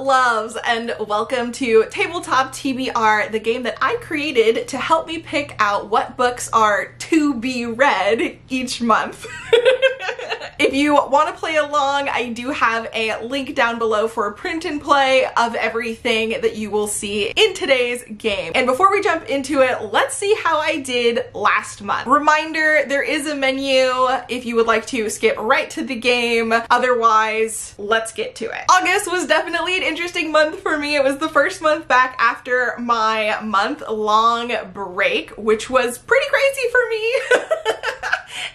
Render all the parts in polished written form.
loves, and welcome to Tabletop TBR, the game that I created to help me pick out what books are to be read each month. If you want to play along, I do have a link down below for a print and play of everything that you will see in today's game. And before we jump into it, let's see how I did last month. Reminder, there is a menu if you would like to skip right to the game. Otherwise, let's get to it. August was definitely an interesting month for me. It was the first month back after my month-long break, which was pretty crazy for me.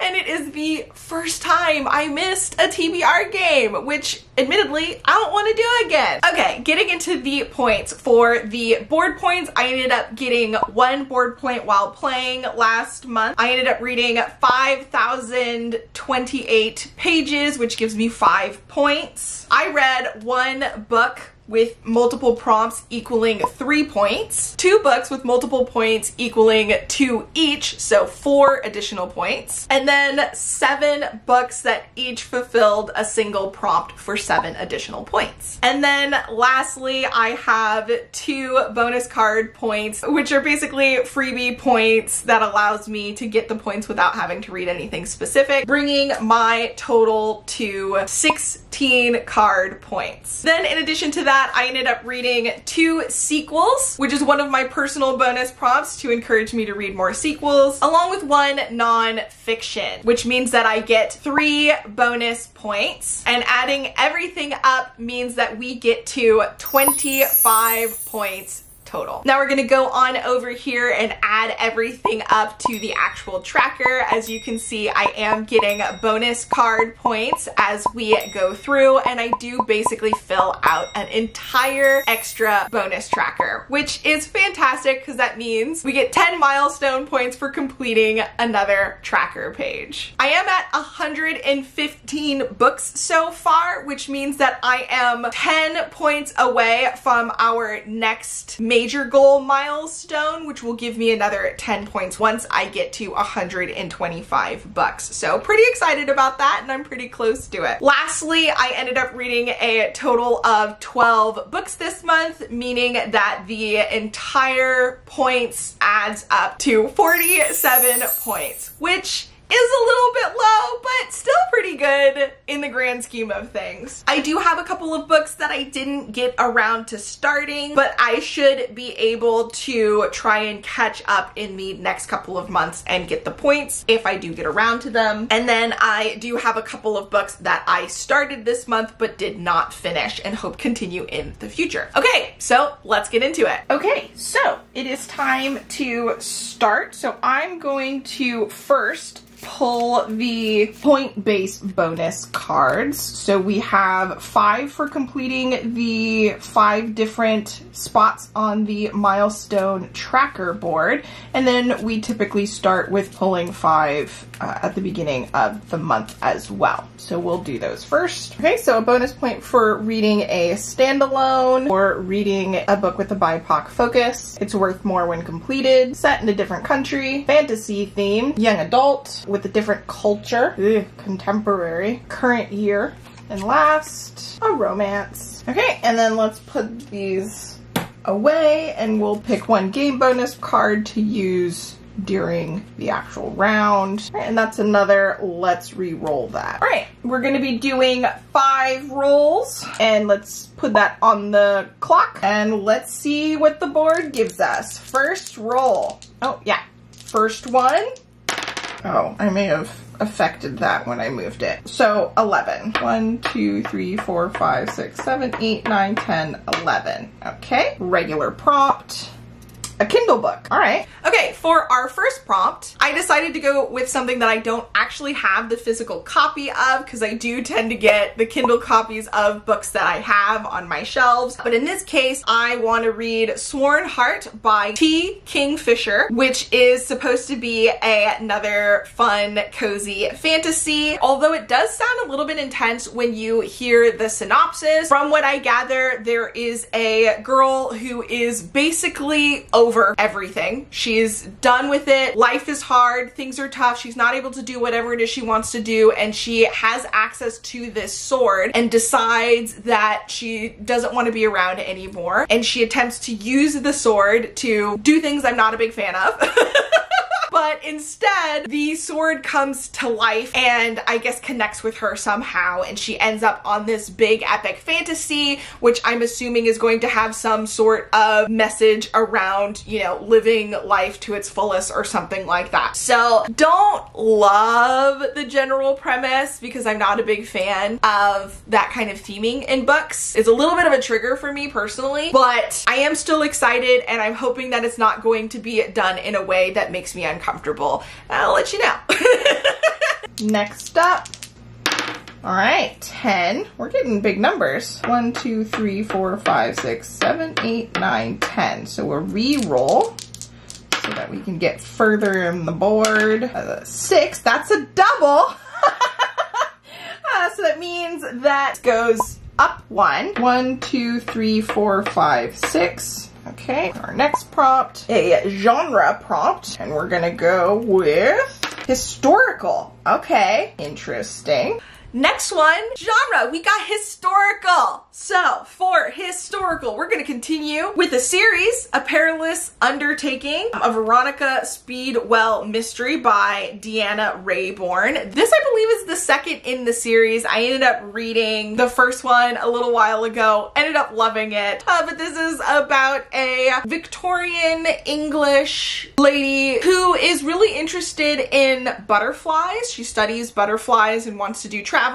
And it is the first time I missed a TBR game, which admittedly, I don't want to do again. Okay, getting into the points. For the board points, I ended up getting 1 board point while playing last month. I ended up reading 5,028 pages, which gives me 5 points. I read 1 book with multiple prompts equaling 3 points, 2 books with multiple points equaling 2 each, so 4 additional points, and then 7 books that each fulfilled a single prompt for 7 additional points. And then lastly, I have 2 bonus card points, which are basically freebie points that allows me to get the points without having to read anything specific, bringing my total to 16 card points. Then in addition to that, I ended up reading 2 sequels, which is one of my personal bonus prompts to encourage me to read more sequels, along with 1 non-fiction, which means that I get 3 bonus points, and adding everything up means that we get to 25 points total. Now we're gonna go on over here and add everything up to the actual tracker. As you can see, I am getting bonus card points as we go through, and I do basically fill out an entire extra bonus tracker, which is fantastic because that means we get 10 milestone points for completing another tracker page. I am at 115 books so far, which means that I am 10 points away from our next major goal milestone, which will give me another 10 points once I get to 125 books. So pretty excited about that, and I'm pretty close to it. Lastly, I ended up reading a total of 12 books this month, meaning that the entire points adds up to 47 points, which is a little bit low, but still pretty good in the grand scheme of things. I do have a couple of books that I didn't get around to starting, but I should be able to try and catch up in the next couple of months and get the points if I do get around to them. And then I do have a couple of books that I started this month but did not finish and hope continue in the future. Okay, so let's get into it. Okay, so it is time to start. So I'm going to first pull the point-based bonus cards. So we have 5 for completing the 5 different spots on the milestone tracker board, and then we typically start with pulling 5 at the beginning of the month as well. So we'll do those first. Okay, so a bonus point for reading a standalone or reading a book with a BIPOC focus. It's worth more when completed. Set in a different country. Fantasy theme. Young adult with a different culture. Contemporary. Current year. And last, a romance. Okay, and then let's put these away, and we'll pick 1 game bonus card to use during the actual round. And that's another let's re-roll that. All right, we're gonna be doing 5 rolls, and let's put that on the clock, and let's see what the board gives us. First roll. Oh yeah, first one. Oh, I may have affected that when I moved it. So 11. 1, 2, 3, 4, 5, 6, 7, 8, 9, 10, 11. Okay, regular prompt. A Kindle book. All right. Okay, for our first prompt, I decided to go with something that I don't actually have the physical copy of, because I do tend to get the Kindle copies of books that I have on my shelves. But in this case, I want to read Sworn Heart by T. Kingfisher, which is supposed to be another fun, cozy fantasy. Although it does sound a little bit intense when you hear the synopsis. From what I gather, there is a girl who is basically over everything. She's done with it. Life is hard. Things are tough. She's not able to do whatever it is she wants to do, and she has access to this sword and decides that she doesn't want to be around anymore, and she attempts to use the sword to do things I'm not a big fan of. But instead, the sword comes to life and I guess connects with her somehow, and she ends up on this big epic fantasy, which I'm assuming is going to have some sort of message around, you know, living life to its fullest or something like that. So don't love the general premise because I'm not a big fan of that kind of theming in books. It's a little bit of a trigger for me personally, but I am still excited and I'm hoping that it's not going to be done in a way that makes me uncomfortable. I'll let you know. Next up. All right, 10. We're getting big numbers. 1, 2, 3, 4, 5, 6, 7, 8, 9, 10. So we'll re-roll so that we can get further in the board. 6, that's a double. So that means that goes up 1. 1, 2, 3, 4, 5, 6. Okay, our next prompt, a genre prompt, and we're gonna go with historical. Okay, interesting. Next one, genre, we got historical. So for historical, we're gonna continue with the series, A Perilous Undertaking, a Veronica Speedwell mystery by Deanna Raybourn. This, I believe, is the second in the series. I ended up reading the first one a little while ago, ended up loving it. But this is about a Victorian English lady who is really interested in butterflies. She studies butterflies and wants to do traveling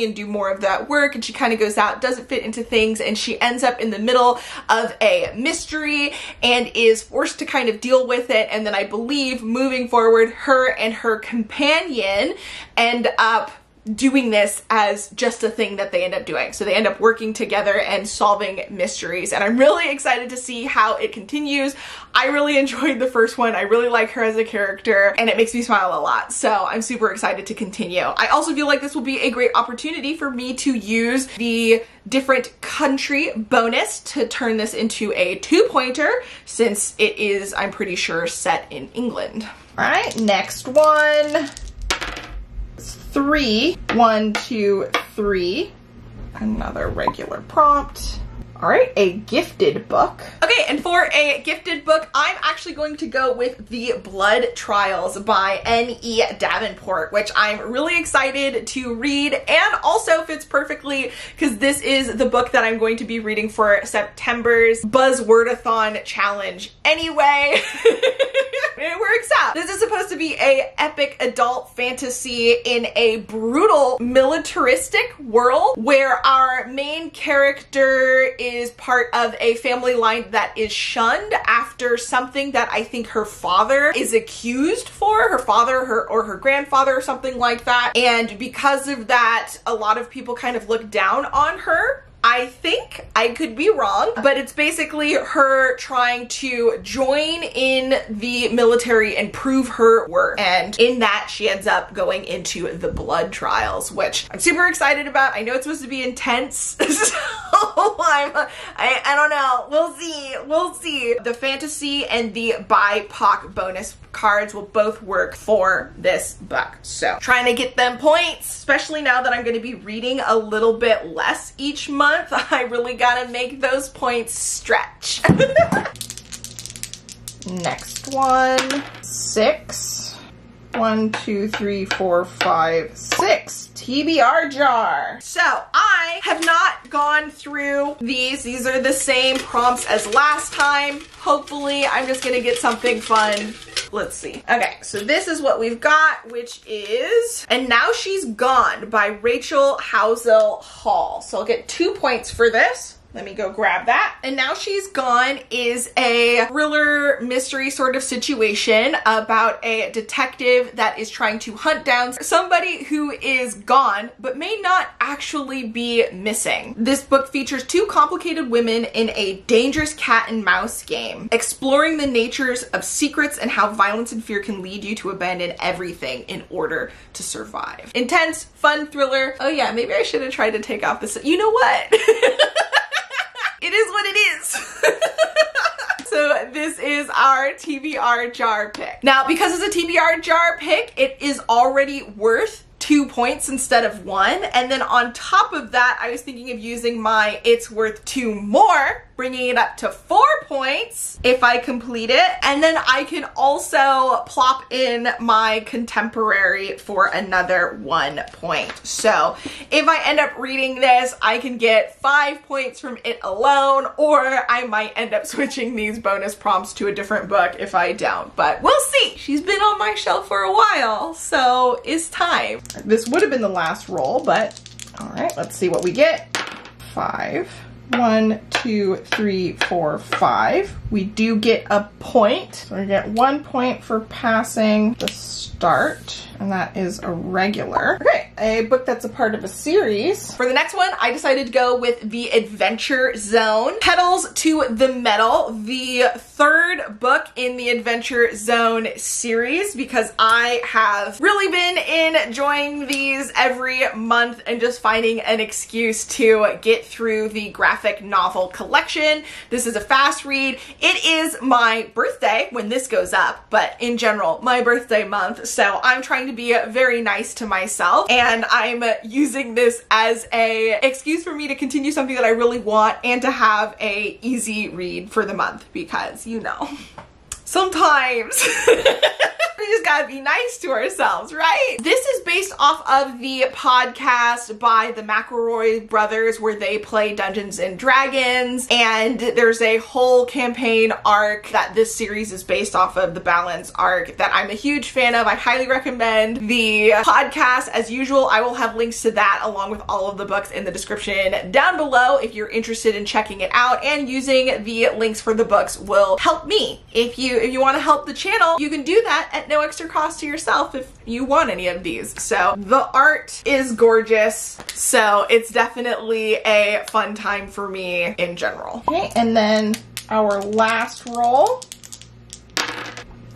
and do more of that work, and she kind of goes out, doesn't fit into things, and she ends up in the middle of a mystery and is forced to kind of deal with it. And then I believe moving forward, her and her companion end up doing this as just a thing that they end up doing. So they end up working together and solving mysteries, and I'm really excited to see how it continues. I really enjoyed the first one. I really like her as a character and it makes me smile a lot. So I'm super excited to continue. I also feel like this will be a great opportunity for me to use the different country bonus to turn this into a 2-pointer, since it is, I'm pretty sure, set in England. All right, next one. 3, 1, 2, 3. Another regular prompt. All right, a gifted book. Okay, and for a gifted book, I'm actually going to go with The Blood Trials by N.E. Davenport, which I'm really excited to read, and also fits perfectly because this is the book that I'm going to be reading for September's Buzzwordathon challenge anyway. It works out. This is supposed to be a epic adult fantasy in a brutal militaristic world where our main character is part of a family line that is shunned after something that I think her father is accused for, her father or her grandfather or something like that. And because of that, a lot of people kind of look down on her. I think, I could be wrong, but it's basically her trying to join in the military and prove her worth. And in that, she ends up going into the blood trials, which I'm super excited about. I know it's supposed to be intense, so I don't know. We'll see. The fantasy and the BIPOC bonus cards will both work for this book. So trying to get them points, especially now that I'm going to be reading a little bit less each month. I really gotta make those points stretch. Next one, 6. 1, 2, 3, 4, 5, 6. TBR jar. So I have not gone through these. These are the same prompts as last time. Hopefully I'm just gonna get something fun. Let's see. Okay, so this is what we've got, which is And Now She's Gone by Rachel Housel Hall. So I'll get 2 points for this. Let me go grab that. And Now She's Gone is a thriller mystery sort of situation about a detective that is trying to hunt down somebody who is gone but may not actually be missing. This book features 2 complicated women in a dangerous cat and mouse game, exploring the natures of secrets and how violence and fear can lead you to abandon everything in order to survive. Intense, fun thriller. Oh yeah, maybe I should have tried to take off this. You know what? It is what it is. So this is is our TBR jar pick. Now, because it's a TBR jar pick, it is already worth 2 points instead of 1. And then on top of that, I was thinking of using my it's worth 2 more, bringing it up to 4 points if I complete it. And then I can also plop in my contemporary for another 1 point. So if I end up reading this, I can get 5 points from it alone, or I might end up switching these bonus prompts to a different book if I don't, but we'll see. She's been on my shelf for a while, so it's time. This would have been the last roll, but all right, let's see what we get. 5. 1, 2, 3, 4, 5. We do get a point. So we get 1 point for passing the start, and that is a regular. Okay, a book that's a part of a series. For the next one, I decided to go with The Adventure Zone. Petals to the Metal, the 3rd book in the Adventure Zone series, because I have really been enjoying these every month and just finding an excuse to get through the graphic novel collection. This is a fast read. It is my birthday when this goes up, but in general, my birthday month. So I'm trying to be very nice to myself, and I'm using this as a excuse for me to continue something that I really want and to have a easy read for the month, because you know, sometimes we just gotta be nice to ourselves, right? This is based off of the podcast by the McElroy brothers where they play Dungeons and Dragons, and there's a whole campaign arc that this series is based off of, the Balance arc, that I'm a huge fan of. I highly recommend the podcast. As usual, I will have links to that along with all of the books in the description down below if you're interested in checking it out, and using the links for the books will help me. If you want to help the channel, you can do that at no extra cost to yourself if you want any of these. So the art is gorgeous, so it's definitely a fun time for me in general. Okay, and then our last roll,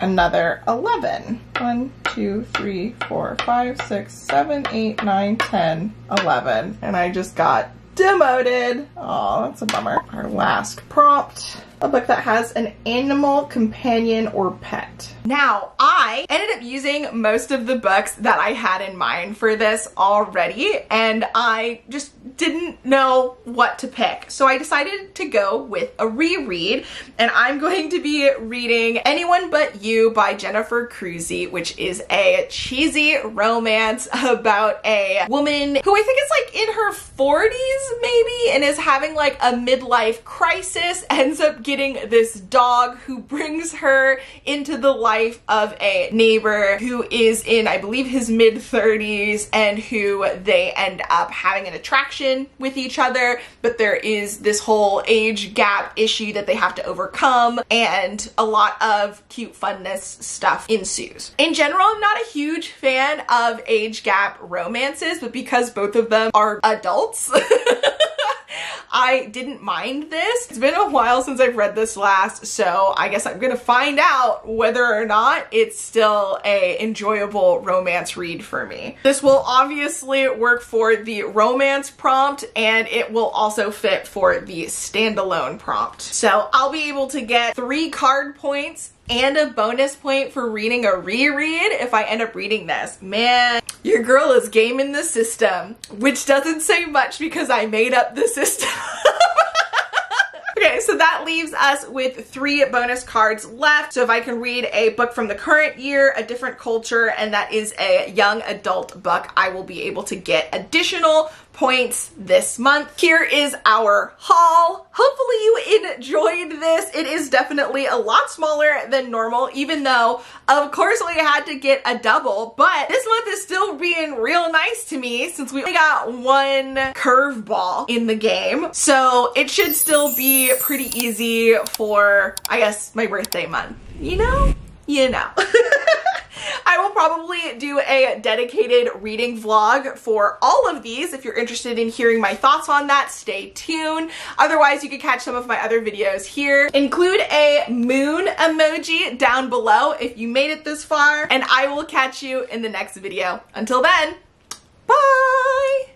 another 11. 1, 2, 3, 4, 5, 6, 7, 8, 9, 10, 11. And I just got demoted. Oh, that's a bummer. Our last prompt. A book that has an animal companion or pet. Now, I ended up using most of the books that I had in mind for this already, and I just didn't know what to pick. So I decided to go with a reread, and I'm going to be reading Anyone But You by Jennifer Cruzy, which is a cheesy romance about a woman who I think is like in her 40s maybe, and is having like a midlife crisis, ends up getting this dog who brings her into the life of a neighbor who is in, I believe, his mid-30s, and who they end up having an attraction with each other, but there is this whole age gap issue that they have to overcome, and a lot of cute funness stuff ensues. In general, I'm not a huge fan of age gap romances, but because both of them are adults, I didn't mind this. It's been a while since I've read this last, so I guess I'm gonna find out whether or not it's still a enjoyable romance read for me. This will obviously work for the romance prompt, and it will also fit for the standalone prompt. So I'll be able to get 3 card points and a bonus point for reading a reread if I end up reading this. Man, your girl is gaming the system, which doesn't say much because I made up the system. Okay, so that leaves us with 3 bonus cards left. So if I can read a book from the current year, a different culture, and that is a young adult book, I will be able to get additional points this month. Here is our haul. Hopefully you enjoyed this. It is definitely a lot smaller than normal, even though of course we had to get a double, but this month is still being real nice to me since we only got 1 curveball in the game. So it should still be pretty easy for, I guess, my birthday month. You know? You know. I will probably do a dedicated reading vlog for all of these. If you're interested in hearing my thoughts on that, stay tuned. Otherwise, you can catch some of my other videos here. Include a moon emoji down below if you made it this far, and I will catch you in the next video. Until then, bye!